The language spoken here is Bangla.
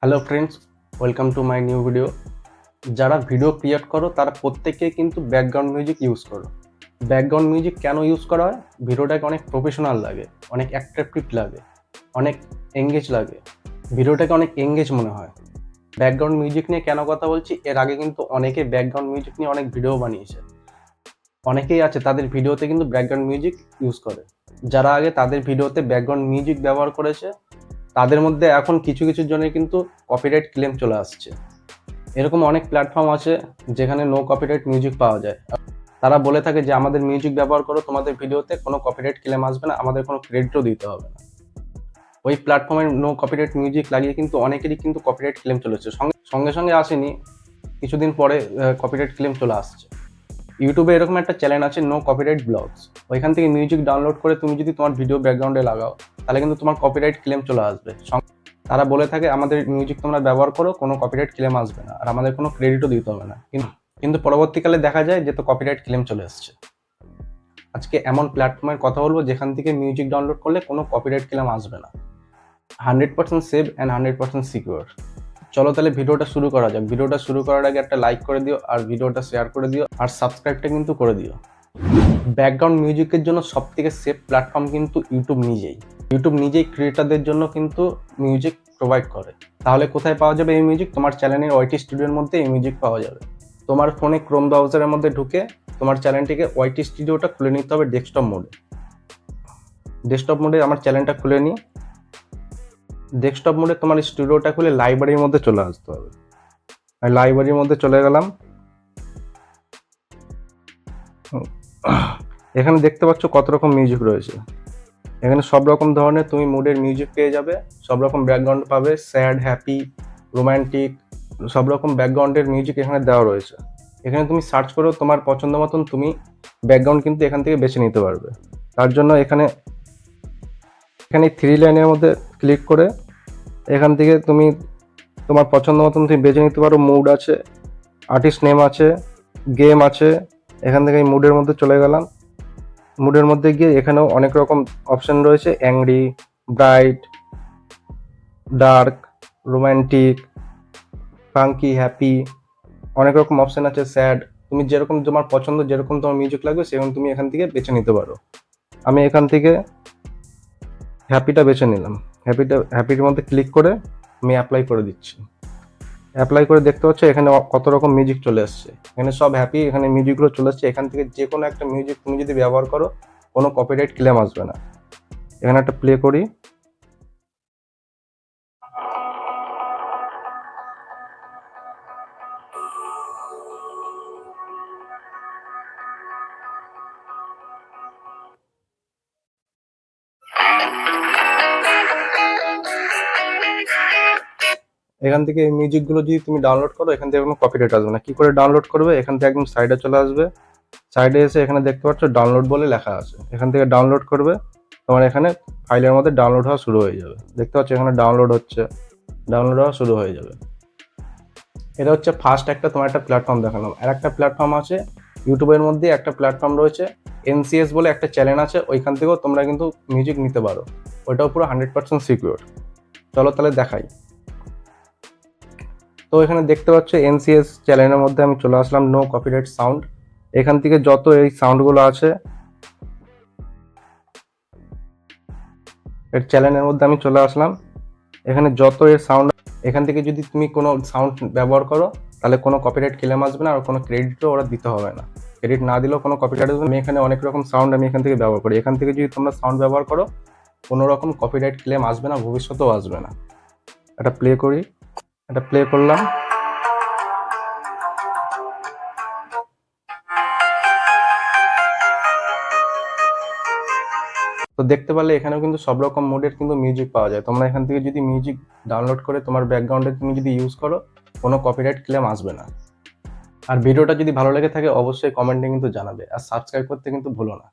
Hello friends, welcome to my new video. যারা ভিডিও ক্রিয়েট করো তারা প্রত্যেকেই কিন্তু ব্যাকগ্রাউন্ড মিউজিক ইউজ করো। ব্যাকগ্রাউন্ড মিউজিক কেন ইউজ করা হয়? ভিডিওটাকে অনেক প্রফেশনাল লাগে, অনেক অ্যাট্রাকটিভ লাগে, অনেক এঙ্গেজ লাগে, ভিডিওটাকে অনেক এঙ্গেজ মনে হয়। ব্যাকগ্রাউন্ড মিউজিক নিয়ে কেন কথা বলছি, এর আগে কিন্তু অনেকে ব্যাকগ্রাউন্ড মিউজিক নিয়ে অনেক ভিডিও বানিয়েছে। অনেকেই আছে তাদের ভিডিওতে কিন্তু ব্যাকগ্রাউন্ড মিউজিক ইউজ করে। যারা আগে তাদের ভিডিওতে ব্যাকগ্রাউন্ড মিউজিক ব্যবহার করেছে তাদের মধ্যে এখন কিছু কিছু জনের কিন্তু কপিরাইট ক্লেম চলে আসছে। এরকম অনেক প্ল্যাটফর্ম আছে যেখানে নো কপিরাইট মিউজিক পাওয়া যায়। তারা বলে থাকে যে আমাদের মিউজিক ব্যবহার করো, তোমাদের ভিডিওতে কোনো কপিরাইট ক্লেম আসবে না, আমাদের কোনো ক্রেডিটও দিতে হবে না। ওই প্ল্যাটফর্মের নো কপিরাইট মিউজিক লাগিয়ে কিন্তু অনেকেরই কিন্তু কপিরাইট ক্লেম চলেছে। সঙ্গে সঙ্গে আসেনি, কিছুদিন পরে কপিরাইট ক্লেম চলে আসছে। ইউটিউবে এরকম একটা চ্যানেল আছে, নো কপিরাইট ব্লগস। ওইখান থেকে মিউজিক ডাউনলোড করে তুমি যদি তোমার ভিডিও ব্যাকগ্রাউন্ডে লাগাও তাহলে কিন্তু তোমার কপিরাইট ক্লেম চলে আসবে। তারা বলে থাকে আমাদের মিউজিক তোমরা ব্যবহার করো, কোনো কপিরাইট ক্লেম আসবে না, আর আমাদের কোনো ক্রেডিটও দিতে হবে না। কিন্তু পরবর্তীকালে দেখা যায় যে তো কপিরাইট ক্লেম চলে আসছে। আজকে এমন প্ল্যাটফর্মের কথা বলবো যেখান থেকে মিউজিক ডাউনলোড করলে কোনো কপিরাইট ক্লেম আসবে না। 100% সেভ অ্যান্ড 100% সিকিউর। চলো তাহলে ভিডিওটা শুরু করা যাক। ভিডিওটা শুরু করার আগে একটা লাইক করে দিও, আর ভিডিওটা শেয়ার করে দিও, আর সাবস্ক্রাইবটা কিন্তু করে দিও। ব্যাকগ্রাউন্ড মিউজিকের জন্য সব থেকে সেফ প্ল্যাটফর্ম কিন্তু ইউটিউব নিজেই ক্রিয়েটারদের জন্য কিন্তু মিউজিক প্রোভাইড করে। তাহলে কোথায় পাওয়া যাবে এই মিউজিক? তোমার চ্যানেলের ওয়াইটি স্টুডিওর মধ্যে এই মিউজিক পাওয়া যাবে। তোমার ফোনে ক্রোম ব্রাউজারের মধ্যে ঢুকে তোমার চ্যানেলটিকে ওয়াইটি স্টুডিওটা খুলে নিতে হবে ডেস্কটপ মোডে আমার চ্যানেলটা খুলে নিই। ডেস্কটপ মোডে তোমার স্টুডিওটা খুলে লাইব্রেরির মধ্যে চলে আসতে হবে। লাইব্রেরির মধ্যে চলে গেলাম। এখানে দেখতে পাচ্ছ কত রকম মিউজিক রয়েছে। এখানে সব রকম ধরনের তুমি মুডের মিউজিক পেয়ে যাবে, সব রকম ব্যাকগ্রাউন্ড পাবে, স্যাড, হ্যাপি, রোম্যান্টিক, সব রকম ব্যাকগ্রাউন্ডের মিউজিক এখানে দেওয়া রয়েছে। এখানে তুমি সার্চ করো তোমার পছন্দ মতন তুমি ব্যাকগ্রাউন্ড কিন্তু এখান থেকে বেছে নিতে পারবে। তার জন্য এখানে থ্রি লাইনের মধ্যে ক্লিক করে এখান থেকে তুমি তোমার পছন্দ মতন তুমি বেছে নিতে পারো। মুড আছে, আর্টিস্ট নেম আছে, গেম আছে। এখান থেকে এই মুডের মধ্যে চলে গেলাম। মুডের মধ্যে গিয়ে এখানেও অনেক রকম অপশন রয়েছে, angry, bright, dark, romantic, funky, happy, অনেক রকম অপশন আছে, স্যাড। তুমি যেরকম তোমার পছন্দ, যেরকম তোমার মিউজিক লাগবে সেরকম তুমি এখান থেকে বেছে নিতে পারো। আমি এখান থেকে হ্যাপিটা বেছে নিলাম। হ্যাপির মধ্যে ক্লিক করে আমি অ্যাপ্লাই করে দিচ্ছি। অ্যাপ্লাই করে দেখতে পাচ্ছ এখানে কত রকম মিউজিক চলে আসছে। এখানে সব হ্যাপি, এখানে মিউজিকগুলো চলে আসছে। এখান থেকে যে কোনো একটা মিউজিক তুমি যদি ব্যবহার করো কোনো কপিরাইট ক্লেম আসবে না। এখানে একটা প্লে করি। এখান থেকে এই মিউজিকগুলো যদি তুমি ডাউনলোড করো এখান থেকে কোনো কপিরাইট আসবে না। কি করে ডাউনলোড করবে? এখান থেকে একদম সাইডে চলে আসবে। সাইডে এসে এখানে দেখতে পাচ্ছ ডাউনলোড বলে লেখা আছে, এখান থেকে ডাউনলোড করবে। তোমার এখানে ফাইলের মধ্যে ডাউনলোড হওয়া শুরু হয়ে যাবে। দেখতে পাচ্ছ এখানে ডাউনলোড হওয়া শুরু হয়ে যাবে। এটা হচ্ছে ফার্স্ট একটা তোমার একটা প্ল্যাটফর্ম দেখালাম। আর একটা প্ল্যাটফর্ম আছে ইউটিউবের মধ্যে, একটা প্ল্যাটফর্ম রয়েছে NCS বলে একটা চ্যানেল আছে, ওইখান থেকেও তোমরা কিন্তু মিউজিক নিতে পারো। ওইটাও পুরো 100% সিকিউর। চলো তাহলে দেখাই। তো এখানে দেখতে পাচ্ছ NCS চ্যানেলের মধ্যে আমি চলে আসলাম, নো কপিরাইট সাউন্ড। এখান থেকে যত এই সাউন্ডগুলো আছে এর চ্যানেলের মধ্যে আমি চলে আসলাম। এখানে যত এর সাউন্ড, এখান থেকে যদি তুমি কোনো সাউন্ড ব্যবহার করো তাহলে কোনো কপিরাইট ক্লেম আসবে না, আর কোনো ক্রেডিটও ওরা দিতে হবে না। ক্রেডিট না দিলেও কোনো কপিরাইট আসবে না। আমি এখানে অনেক রকম সাউন্ড আমি এখান থেকে ব্যবহার করি। এখান থেকে যদি তোমরা সাউন্ড ব্যবহার করো কোনো রকম কপিরাইট ক্লেম আসবে না, ভবিষ্যতেও আসবে না। এটা প্লে করি। এটা প্লে করলাম। তো দেখতে পারলে এখানেও কিন্তু সব রকম মোডের কিন্তু মিউজিক পাওয়া যায়। তোমরা এখান থেকে যদি মিউজিক ডাউনলোড করে তোমার ব্যাকগ্রাউন্ডে তুমি যদি ইউজ করো কোনো কপিরাইট ক্লেম আসবে না। আর ভিডিওটা যদি ভালো লেগে থাকে অবশ্যই কমেন্টে কিন্তু জানাবে, আর সাবস্ক্রাইব করতে কিন্তু ভুলো না।